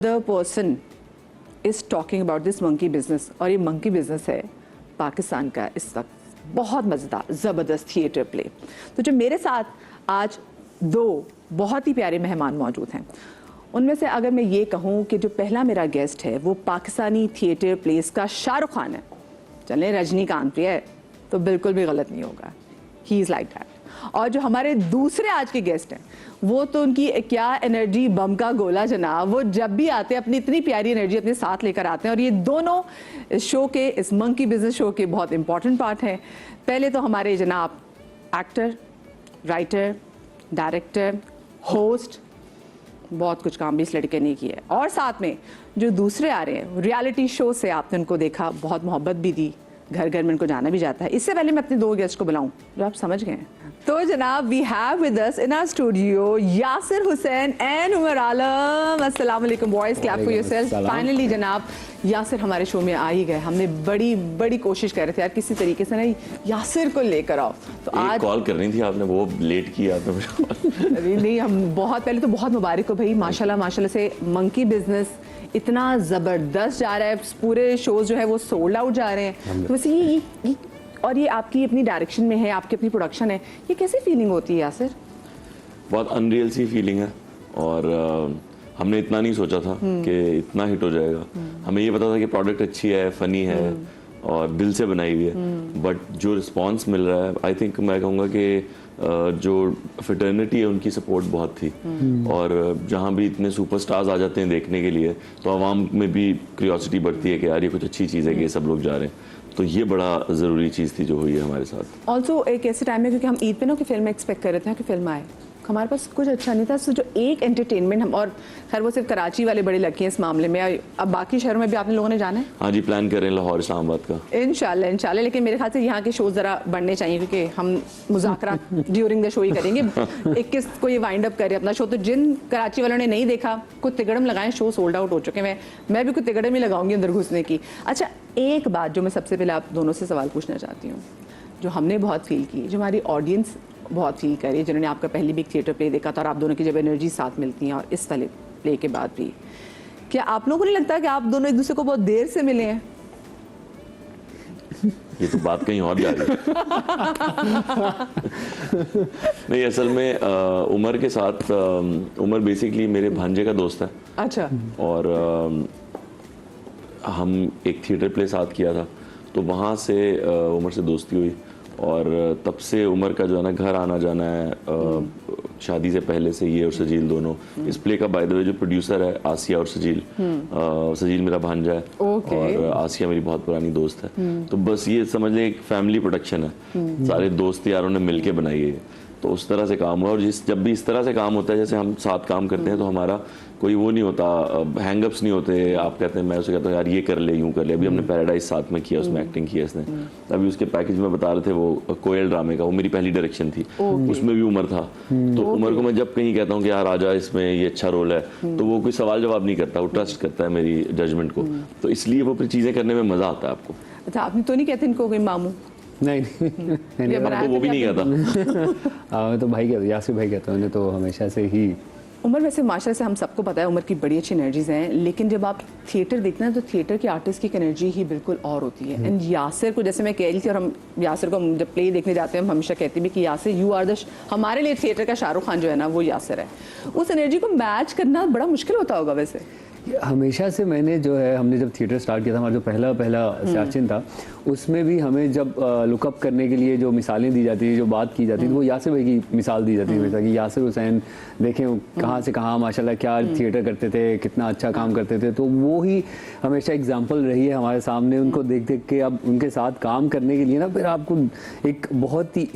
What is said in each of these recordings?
The person is talking about this monkey business और ये monkey business है पाकिस्तान का इस वक्त बहुत मज़ेदार ज़बरदस्त थिएटर प्ले। तो जो मेरे साथ आज दो बहुत ही प्यारे मेहमान मौजूद हैं, उनमें से अगर मैं ये कहूँ कि जो पहला मेरा गेस्ट है वो पाकिस्तानी थिएटर प्लेस का शाहरुख खान है, चलें रजनीकांत प्रिय है तो बिल्कुल भी गलत नहीं होगा, ही इज़ लाइक दैट। और जो हमारे दूसरे आज के गेस्ट हैं वो तो उनकी क्या एनर्जी बम का गोला जनाब, वो जब भी आते हैं अपनी इतनी प्यारी एनर्जी अपने साथ लेकर आते हैं और ये दोनों इस शो के, इस मंकी बिजनेस शो के बहुत इंपॉर्टेंट पार्ट हैं। पहले तो हमारे जनाब एक्टर, राइटर, डायरेक्टर, होस्ट, बहुत कुछ काम भी इस लड़के ने किया है। और साथ में जो दूसरे आ रहे हैं, रियलिटी शो से आपने उनको देखा, बहुत मोहब्बत भी दी, घर घर में उनको जाना भी जाता है। इससे पहले मैं अपने दो गेस्ट को बुलाऊं जो आप समझ गए हैं, तो जनाब we have with us in our studio Yasir Hussain and Umar Alam. अस्सलाम वालेकुम boys, clap for yourself. Finally जनाब यासिर हमारे शो में आ ही गए। हमने बड़ी कोशिश कर रहे थे यार किसी तरीके से ना यासिर को लेकर आओ, तो आज कॉल करनी थी आपने, वो लेट किया आपने। अभी नहीं, हम बहुत पहले तो बहुत मुबारक हो भाई, माशाल्लाह से मंकी बिजनेस इतना ज़बरदस्त जा रहा है, पूरे शोज जो है वो सोल्ड आउट जा रहे हैं। तो वैसे ये और ये आपकी अपनी डायरेक्शन में है, आपकी अपनी प्रोडक्शन है, ये कैसी फीलिंग होती है यासिर? बहुत अनरियल सी फीलिंग है और हमने इतना नहीं सोचा था कि इतना हिट हो जाएगा। हमें ये पता था कि प्रोडक्ट अच्छी है, फनी है और दिल से बनाई हुई है, बट जो रिस्पॉन्स मिल रहा है, आई थिंक मैं कहूँगा कि जो फिटर्निटी है उनकी सपोर्ट बहुत थी। और जहाँ भी इतने सुपरस्टार्स आ जाते हैं देखने के लिए तो आवाम में भी क्यूरियोसिटी बढ़ती है कि यार ये कुछ अच्छी चीज़ है कि ये सब लोग जा रहे हैं, तो ये बड़ा ज़रूरी चीज़ थी जो हुई है हमारे साथ। ऑल्सो एक ऐसे टाइम में क्योंकि हम ईद पे ना कि फिल्म एक्सपेक्ट कर रहे थे कि फिल्म आए, हमारे पास कुछ अच्छा नहीं था, तो जो एक एंटरटेनमेंट हम, और खैर वो सिर्फ कराची वाले बड़े लकी हैं इस मामले में, अब बाकी शहरों में भी आपने लोगों ने जाना है? हाँ जी, प्लान कर रहे हैं लाहौर इस्लामाबाद का इंशाल्लाह। लेकिन मेरे ख्याल से यहाँ के शोज ज़रा बढ़ने चाहिए क्योंकि हम मुज़ाकरा ड्यूरिंग द शो ही करेंगे। 21 को ये वाइंड अप करे अपना शो, तो जिन कराची वालों ने नहीं देखा कुछ तिगड़म लगाएं, शो सोल्ड आउट हो चुके हैं। मैं भी कुछ तिगड़म ही लगाऊंगी अंदर घुसने की। अच्छा, एक बात जो मैं सबसे पहले आप दोनों से सवाल पूछना चाहती हूँ, जो हमने बहुत फील की, जो हमारी ऑडियंस बहुत फील करी, जिन्होंने आपका पहली भी थिएटर प्ले देखा था और आप दोनों की जब एनर्जी साथ मिलती हैं और इस वाले प्ले के बाद भी, क्या आप लोगों को नहीं लगता कि आप दोनों एक दूसरे को बहुत देर से मिले हैं? ये तो बात कहीं और जा रही है। नहीं, असल में उमर के साथ, उमर बेसिकली मेरे भांजे का दोस्त है। अच्छा। और हम एक थिएटर प्ले साथ किया था, तो वहाँ से उमर से दोस्ती हुई और तब से उमर का जो है ना घर आना जाना है, शादी से पहले से ये और सजील दोनों। इस प्ले का बाय द वे जो प्रोड्यूसर है आसिया और सजील, सजील मेरा भांजा है और आसिया मेरी बहुत पुरानी दोस्त है। तो बस ये समझ लें एक फैमिली प्रोडक्शन है, सारे दोस्त यारों ने मिलके बनाई है, तो उस तरह से काम हुआ। और जब भी इस तरह से काम होता है, जैसे हम साथ काम करते हैं, तो हमारा कोई वो नहीं होता, हैंगअप्स नहीं होते। आप कहते हैं, मैं उसे कहता हूँ यार ये कर ले, यूँ कर ले। अभी हमने पैराडाइज साथ में किया, उसमें एक्टिंग किया इसने। अभी उसके पैकेज में बता रहे थे वो कोयल ड्रामे का, वो मेरी पहली डायरेक्शन थी, उसमें भी उमर था। तो उमर को मैं जब कहीं कहता हूँ कि यार आजा इसमें, ये अच्छा रोल है, तो वो कोई सवाल जवाब नहीं करता, वो ट्रस्ट करता है मेरी जजमेंट को। तो इसलिए वो फिर चीज़ें करने में मज़ा आता है आपको। अच्छा, आपने तो नहीं कहते इनको कोई मामू? नहीं तो वो भी नहीं कहता। मैं तो भाई कहता, यासिर भाई कहता हूँ, तो हमेशा से ही। उमर वैसे माशाल्लाह से हम सबको पता है उमर की बड़ी अच्छी एनर्जीज हैं, लेकिन जब आप थिएटर देखते हैं तो थिएटर के आर्टिस्ट की एनर्जी ही बिल्कुल और होती है। एंड यासिर को, जैसे मैं कह रही थी, और हम यासिर को जब प्ले देखने जाते हैं हम हमेशा कहते भी कि यासिर यू आर द, हमारे लिए थिएटर का शाहरुख खान जो है ना वो यासिर है। उस एनर्जी को मैच करना बड़ा मुश्किल होता होगा वैसे? हमेशा से मैंने जो है, हमने जब थिएटर स्टार्ट किया था, हमारा जो पहला सियाचिन था, उसमें भी हमें जब लुकअप करने के लिए जो मिसालें दी जाती थी, जो बात की जाती थी, वो यासिर भाई की मिसाल दी जाती थी कि यासिर हुसैन देखें कहाँ से कहाँ माशाल्लाह क्या थिएटर करते थे, कितना अच्छा काम करते थे। तो वो ही हमेशा एग्जाम्पल रही है हमारे सामने। उनको देख देख के अब उनके साथ काम करने के लिए ना फिर आपको एक बहुत ही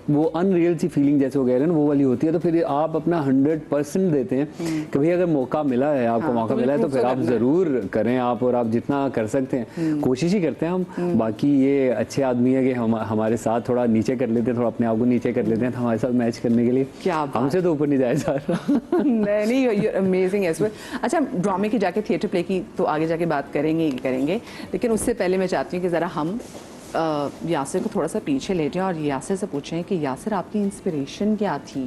वो अनरियल सी फीलिंग जैसे वो कह रहे हैं ना, वो वाली होती है। तो फिर आप अपना 100% देते हैं कि भाई अगर मौका मिला है, आपको मौका मिला है तो फिर आप ज़रूर करें आप, और आप जितना कर सकते हैं कोशिश ही करते हैं हम। बाकी ये अच्छे आदमी है कि हमारे साथ थोड़ा नीचे कर लेते हैं, थोड़ा अपने आप को नीचे कर लेते हैं हमारे साथ मैच करने के लिए। क्या हमसे तो ऊपर नहीं जाया जा रहा। नहीं, अमेजिंग एज वेल। अच्छा, ड्रामे की जाके थिएटर प्ले की तो आगे जाके बात करेंगे, लेकिन उससे पहले मैं चाहती हूँ कि ज़रा हम यासिर को थोड़ा सा पीछे ले जाएं और यासिर से पूछें कि यासिर आपकी इंस्पिरेशन क्या थी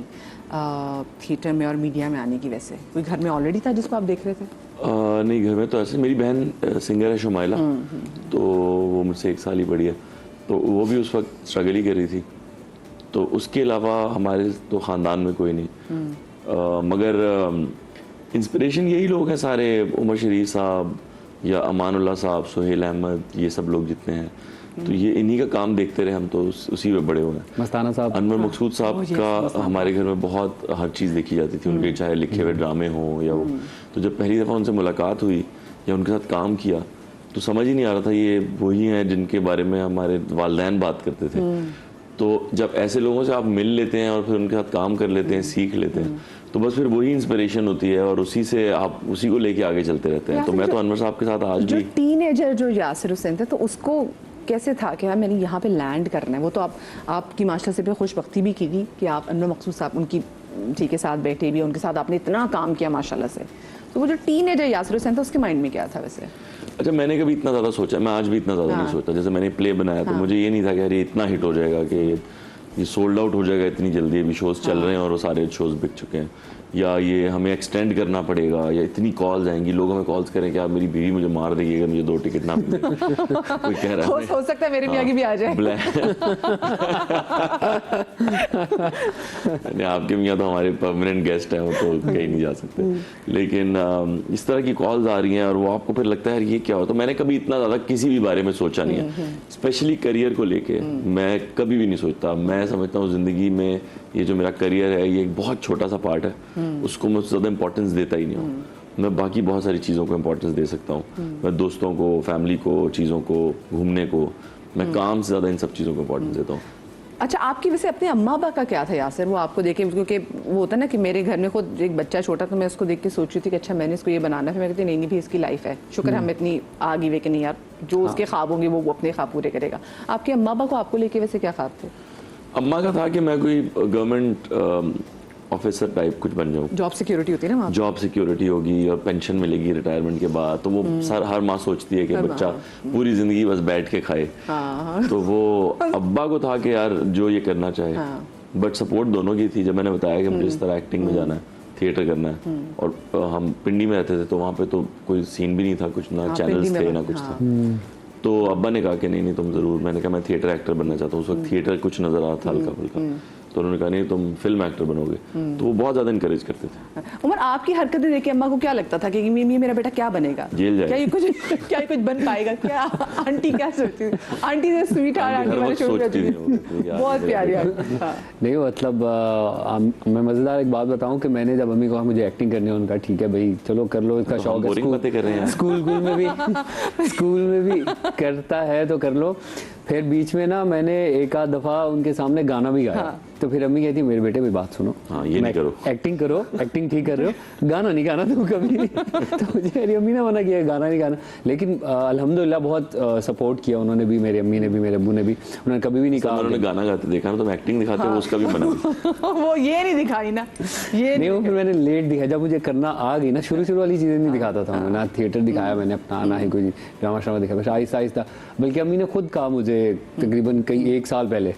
थिएटर में और मीडिया में आने की? वैसे कोई घर में ऑलरेडी था जिसको आप देख रहे थे? नहीं, घर में तो ऐसे मेरी बहन सिंगर है शुमाइला, तो वो मुझसे 1 साल ही बड़ी है, तो वो भी उस वक्त स्ट्रगल ही कर रही थी। तो उसके अलावा हमारे तो ख़ानदान में कोई नहीं। मगर इंस्पिरेशन यही लोग हैं सारे, उमर शरीफ साहब या अमानुल्लाह साहब, सुहेल अहमद, ये सब लोग जितने हैं, तो ये इन्हीं का काम देखते रहे हम, तो उसी में बड़े हुए हैं। मस्ताना साहब, अनवर मकसूद साहब का हमारे घर में बहुत हर चीज़ देखी जाती थी, उनके चाहे लिखे हुए ड्रामे हों या वो। तो जब पहली दफ़ा उनसे मुलाकात हुई या उनके साथ काम किया तो समझ ही नहीं आ रहा था ये वही हैं जिनके बारे में हमारे वालिदैन बात करते थे। तो जब ऐसे लोगों से आप मिल लेते हैं और फिर उनके साथ काम कर लेते हैं, सीख लेते हैं, तो बस फिर वही इंस्पिरेशन होती है और उसी से आप उसी को लेके आगे चलते रहते हैं। तो मैं तो अनवर साहब के साथ आज भी। टीनेजर जो यासिर हुसैन थे, तो उसको कैसे था कि मैंने यहाँ पे लैंड करना है? वो तो आपकी माशाल्लाह से खुशबख्ती भी की थी कि आप अनवर मकसूद साहब उनकी ठीक है साथ बैठे भी, उनके साथ आपने इतना काम किया माशाल्लाह से। तो वो जो टीनेजर यासिर हुसैन था उसके माइंड में क्या था वैसे? अच्छा, मैंने कभी इतना ज़्यादा सोचा, मैं आज भी इतना ज़्यादा नहीं सोचता। जैसे मैंने प्ले बनाया तो मुझे ये नहीं था कि अरे इतना हिट हो जाएगा कि ये सोल्ड आउट हो जाएगा इतनी जल्दी, अभी शोज़ चल रहे हैं और वो सारे शोज़ बिक चुके हैं, या ये हमें एक्सटेंड करना पड़ेगा, या इतनी कॉल्स आएंगी, लोग हमें कॉल्स करें कि आप मेरी बीवी मुझे मार देगी अगर मुझे 2 टिकट ना मिले। कोई कह रहा है हो सकता है मेरे मियाँ की भी आ जाए। नहीं, आपके मियाँ तो हमारे परमानेंट गेस्ट हैं, वो तो कहीं नहीं जा सकते। लेकिन इस तरह की कॉल्स आ रही हैं और वो आपको फिर लगता है यार ये क्या हो। तो मैंने कभी इतना ज़्यादा किसी भी बारे में सोचा नहीं है, स्पेशली करियर को लेके मैं कभी भी नहीं सोचता। मैं समझता हूँ ज़िंदगी में ये जो मेरा करियर है ये एक बहुत छोटा सा पार्ट है, उसको मैं ज़्यादा इंपॉर्टेंस देता ही नहीं हूँ। मैं बाकी बहुत सारी चीज़ों को इंपॉर्टेंस दे सकता हूँ, मैं दोस्तों को, फैमिली को, चीज़ों को, घूमने को। मैं काम से ज़्यादा इन सब चीज़ों को इंपॉर्टेंस देता हूँ। अच्छा, आपकी वैसे अपने अम्मा अब्बा का क्या था यासिर? वो आपको देखे, क्योंकि वो होता है ना कि मेरे घर में खुद एक बच्चा छोटा, तो मैं उसको देख के सोच रही थी कि अच्छा मैंने इसको ये बनाना है, फिर मैं कहती नहीं भी इसकी लाइफ है, शुक्र हम इतनी आगे वे कि नहीं यार जो उसके ख्वाब होंगे वो अपने ख्वाब पूरे करेगा। आपके अम्मा अब्बा को आपको लेके वैसे क्या ख्वाब थे? अम्मा का था कि मैं कोई गवर्नमेंट ऑफिसर टाइप कुछ बन जाऊँ। जॉब सिक्योरिटी होती है ना वहाँ? जॉब सिक्योरिटी होगी और पेंशन मिलेगी रिटायरमेंट के बाद, तो वो हर माँ सोचती है कि बच्चा पूरी जिंदगी बस बैठ के खाए। तो वो अब्बा को था कि यार जो ये करना चाहे, बट सपोर्ट दोनों की थी। जब मैंने बताया कि मुझे इस तरह एक्टिंग में जाना है, थिएटर करना है, और हम पिंडी में रहते थे तो वहाँ पे तो कोई सीन भी नहीं था, कुछ ना चैनल्स थे ना कुछ था, तो अब्बा ने कहा कि नहीं तुम ज़रूर। मैंने कहा मैं थिएटर एक्टर बनना चाहता हूँ। उस वक्त थिएटर कुछ नज़र आ रहा था हल्का फुल्का, तो उन्होंने कहा नहीं तुम फिल्म एक्टर बनोगे। तो वो बहुत ज़्यादा इनकरेज करते थे। उमर, आपकी हरकतें देख के अम्मा को क्या लगता था कि ये मेरा बेटा क्या बनेगा, जेल जाएगा, क्या ये कुछ बन पाएगा क्या? आंटी क्या सोचती थी? आंटी से स्वीट हार्ट आंटी वाले शो करती थी, बहुत प्यारी आंटी। नहीं मतलब मैं मज़ेदार एक बात बताऊं कि मैंने जब अम्मी को कहा मुझे एक्टिंग करनी है, उनका ठीक है भाई चलो कर लो, इसका शौक है, स्कूल में भी करता है तो कर लो। फिर बीच में ना मैंने एक आध दफ़ा उनके सामने गाना भी गाया। तो फिर अम्मी कहती मेरे बेटे भी बात सुनो, ये नहीं करो, एक्टिंग करो, एक्टिंग ठीक कर रहे हो, गाना नहीं गाना तुम कभी नहीं। तो मुझे मेरी अम्मी ने मना किया गाना नहीं गाना, लेकिन अल्हम्दुलिल्लाह बहुत सपोर्ट किया उन्होंने भी, मेरी अम्मी ने भी, मेरे अब्बू ने भी। उन्होंने कभी भी नहीं कहा उन्होंने गाना गाते देखा ना, तो एक्टिंग दिखाते हो उसका भी मना। वो ये नहीं दिखाई ना, ये नहीं, वो फिर मैंने लेट दिखाया जब मुझे करना आ गई ना। शुरू वाली चीज़ें नहीं दिखाता था मैं, ना थिएटर दिखाया मैंने अपना, ना ही कोई ड्रामा श्रामा दिखाया, बस आहिस्ता आहिस्ता। बल्कि अम्मी ने खुद कहा मुझे तकरीबन कई 1 साल पहले,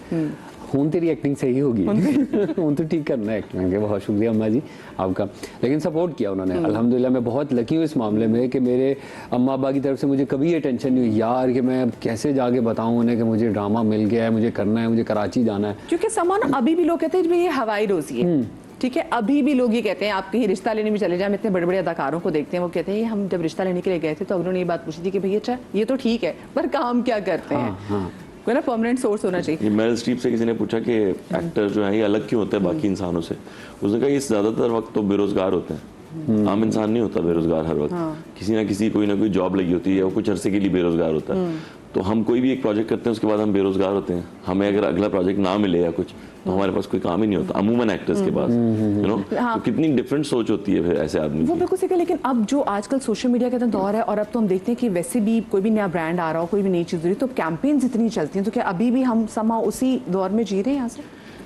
हूँ तेरी एक्टिंग सही होगी, हूँ तो ठीक करना है एक्टिंग। बहुत शुक्रिया अम्मा जी आपका, लेकिन सपोर्ट किया उन्होंने। अल्हम्दुलिल्लाह मैं बहुत लकी हूँ इस मामले में कि मेरे अम्मा अब्बा की तरफ से मुझे कभी ये टेंशन नहीं हुई यार कि मैं कैसे जाके बताऊँ उन्हें कि मुझे ड्रामा मिल गया है, मुझे करना है, मुझे कराची जाना है। क्योंकि समान अभी भी लोग कहते हैं ये हवाई रोजी है, ठीक है, अभी भी लोग ये कहते हैं। आप कहीं रिश्ता लेने में चले जाए, इतने बड़े बड़े अदाकारों को देखते हैं, वो कहते हैं हम जब रिश्ता लेने के लिए गए थे तो उन्होंने ये बात पूछी थी कि भैया अच्छा ये तो ठीक है पर काम क्या करते हैं। कोई ना परमानेंट सोर्स होना चाहिए। मेरिल स्ट्रीप से किसी ने पूछा कि एक्टर जो है ये अलग क्यों होते हैं बाकी इंसानों से, उसने कहा ये ज़्यादातर वक्त तो बेरोजगार होते हैं, आम इंसान नहीं होता बेरोजगार हर वक्त। किसी ना किसी कोई ना कोई जॉब लगी होती है, वो कुछ अरसे के लिए बेरोजगार होता है। तो हम कोई भी एक प्रोजेक्ट करते हैं उसके बाद हम बेरोजगार होते हैं, हमें अगर अगला प्रोजेक्ट ना मिले या कुछ तो हमारे पास कोई काम ही नहीं होता अमूमन एक्टर्स के पास, यू नो। तो कितनी डिफरेंट सोच होती है फिर ऐसे आदमी वो बिल्कुल सही। लेकिन अब जो आजकल सोशल मीडिया का दौर है और अब तो हम देखते हैं कि वैसे भी कोई भी नया ब्रांड आ रहा हो, कोई भी नई चीज़ हो रही, तो कैंपेन्स इतनी चलती हैं, तो क्या अभी भी हम समा उसी दौर में जी रहे हैं यहाँ से?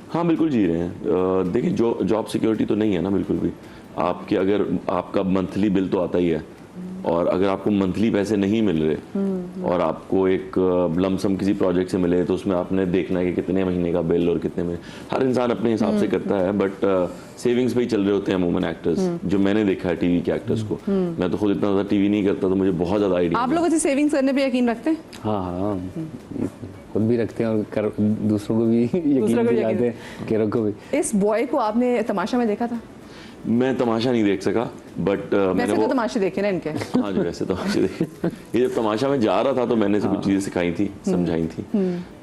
हाँ बिल्कुल जी रहे हैं। देखिए जॉब सिक्योरिटी तो नहीं है ना बिल्कुल भी। आपके अगर आपका मंथली बिल तो आता ही है, और अगर आपको मंथली पैसे नहीं मिल रहे और आपको एक लमसम किसी प्रोजेक्ट से मिले तो उसमें आपने देखना है कि कितने महीने का बिल और कितने में, हर इंसान अपने हिसाब से करता है, बट सेविंग्स पे ही चल रहे होते हैं अमूमन एक्टर्स, जो मैंने देखा है टीवी के एक्टर्स को। मैं तो खुद इतना ज़्यादा टीवी नहीं करता, तो मुझे बहुत ज़्यादा आइडिया। आप लोग ऐसे सेविंग्स करने पे यकीन रखते हैं? हाँ हाँ, खुद भी रखते हैं और दूसरों को भी यकीन दिलाते हैं कि रखो भी। इस बॉय को आपने तमाशा में देखा था? मैं तमाशा नहीं देख सका, बट मैंने वैसे तो तमाशे देखे ना इनके। हाँ जी, वैसे तमाशे देखे। ये जब तमाशा में जा रहा था तो मैंने से कुछ चीज़ें सिखाई थी, समझाई थी,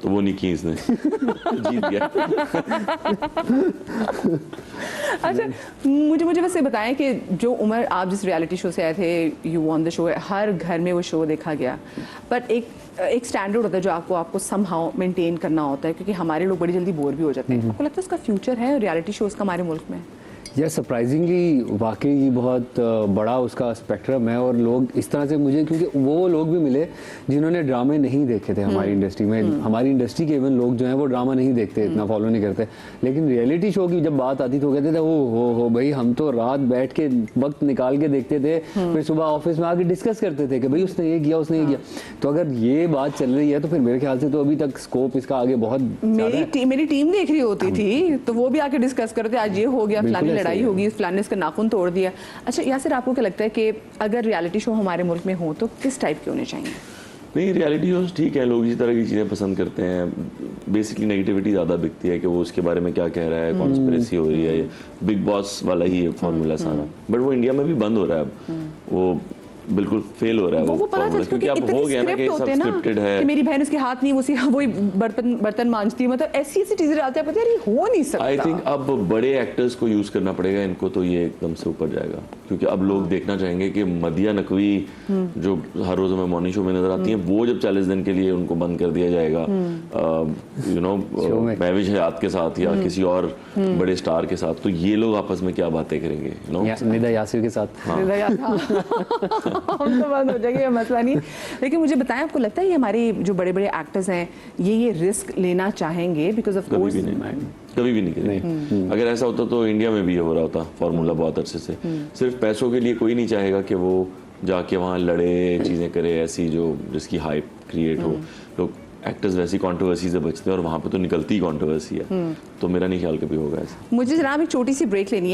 तो वो नहीं की इसने। जीत गया। अच्छा, मुझे वैसे बताएं कि जो उमर आप जिस रियलिटी शो से आए थे, यू वॉन द शो, हर घर में वो शो देखा गया, बट एक स्टैंडर्ड होता है जो आपको समहाउ मेंटेन करना होता है, क्योंकि हमारे लोग बड़ी जल्दी बोर भी हो जाते हैं। आपको लगता है उसका फ्यूचर है रियलिटी शोज़ का हमारे मुल्क में? यार सरप्राइजिंगली वाकई बहुत बड़ा उसका स्पेक्ट्रम है, और लोग इस तरह से मुझे, क्योंकि वो लोग भी मिले जिन्होंने ड्रामे नहीं देखे थे हमारी इंडस्ट्री में। हमारी इंडस्ट्री के इवन लोग जो हैं वो ड्रामा नहीं देखते, इतना फॉलो नहीं करते, लेकिन रियलिटी शो की जब बात आती तो वो कहते थे ओ हो भाई, हम तो रात बैठ के वक्त निकाल के देखते थे, फिर सुबह ऑफिस में आके डिस्कस करते थे कि भाई उसने ये किया, उसने ये किया। तो अगर ये बात चल रही है तो फिर मेरे ख्याल से तो अभी तक स्कोप इसका आगे बहुत मेरी टीम देख रही होती थी, तो वो भी आके डिस्कस करते, आज ये हो गया, फलानी लड़ाई होगी, फलाने इसका नाखून तोड़ दिया। अच्छा यासिर, आपको क्या लगता है कि अगर रियलिटी शो हमारे मुल्क में हो तो किस टाइप के होने चाहिए? नहीं, रियलिटी शोज ठीक है, लोग इसी तरह की चीज़ें पसंद करते हैं। बेसिकली नेगेटिविटी ज़्यादा बिकती है कि वो उसके बारे में क्या कह रहा है, कॉन्स्पिरेसी हो रही है, बिग बॉस वाला ही है फॉर्मूला सारा। बट वो इंडिया में भी बंद हो रहा है अब, वो बिल्कुल फेल हो रहा है वो पता फॉर्मूला, क्योंकि अब हो गया ना कि सब स्क्रिप्टेड है कि मेरी बहन उसके हाथ नहीं, वही बर्तन मांजती है, मतलब ऐसी चीजें डालते हैं, पता है ये हो नहीं सकता। आई थिंक अब बड़े एक्टर्स को यूज करना पड़ेगा इनको, तो ये एकदम से ऊपर जाएगा, क्योंकि अब लोग देखना चाहेंगे कि मदिया नकवी जो हर रोज हमें मॉर्निंग शो में नजर आती है, वो जब 40 दिन के लिए उनको बंद कर दिया जाएगा, यू नो महविश हयात के साथ या किसी और बड़े स्टार के साथ, तो ये लोग आपस में क्या बातें करेंगे, यू नो, निदा यासिर के साथ। हम तो बंद हो जाएंगे, मसला नहीं। लेकिन मुझे बताएं, आपको लगता है ये हमारे जो बड़े बड़े एक्टर्स हैं ये रिस्क लेना चाहेंगे? बिकॉज ऑफ कोर्स कभी भी नहीं करेंगे। अगर ऐसा होता तो इंडिया में भी हो रहा होता फॉर्मूला बहुत अरसे से। सिर्फ पैसों के लिए कोई नहीं चाहेगा कि वो जाके वहाँ लड़े, चीज़ें करे ऐसी जो जिसकी हाइप क्रिएट हो। लोग एक्टर्स वैसी कंट्रोवर्सी से बचते हैं और वहाँ पे तो निकलती ही कंट्रोवर्सी है, तो मेरा नहीं ख्याल कभी होगा ऐसा। मुझे जनाब एक छोटी सी ब्रेक लेनी है।